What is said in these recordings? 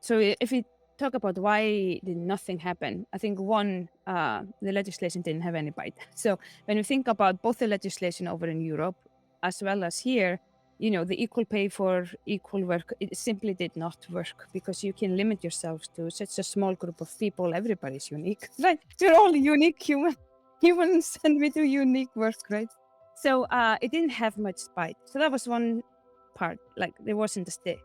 So if we talk about why did nothing happen, I think one, the legislation didn't have any bite. So when you think about both the legislation over in Europe as well as here, the equal pay for equal work, it simply did not work because you can limit yourselves to such a small group of people. Everybody's unique, right? We're all unique humans and we do unique work, right? So it didn't have much bite. So that was one part, like there wasn't a stick.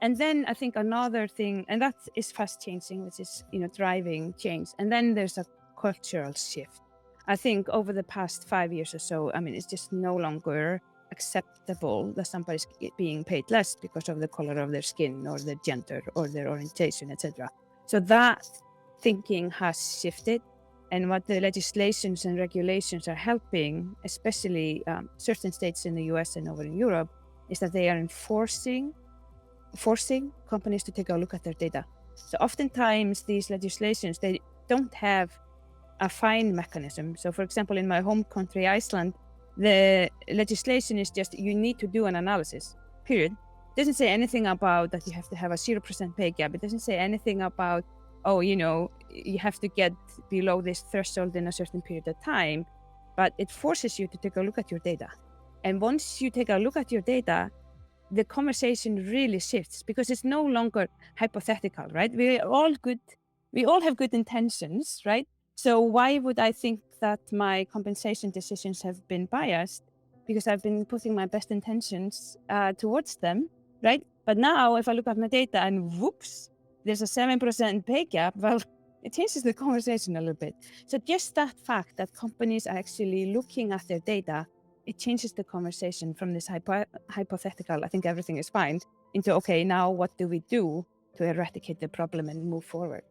And then I think another thing, and that is fast changing, which is, driving change. And then there's a cultural shift. I think over the past 5 years or so, I mean, it's just no longer acceptable that somebody's being paid less because of the color of their skin or their gender or their orientation, etc. So that thinking has shifted. And what the legislations and regulations are helping, especially certain states in the US and over in Europe, is that they are forcing companies to take a look at their data. So oftentimes these legislations, they don't have a fine mechanism. So for example, in my home country, Iceland, the legislation is just you need to do an analysis, period. It doesn't say anything about that you have to have a 0% pay gap. It doesn't say anything about, you have to get below this threshold in a certain period of time, but it forces you to take a look at your data. And once you take a look at your data, the conversation really shifts because it's no longer hypothetical, right? We all have good intentions, right? So why would I think that my compensation decisions have been biased? Because I've been putting my best intentions towards them, right? But now if I look at my data and whoops, there's a 7% pay gap, well, it changes the conversation a little bit. So just that fact that companies are actually looking at their data, it changes the conversation from this hypothetical, I think everything is fine, into, okay, now what do we do to eradicate the problem and move forward?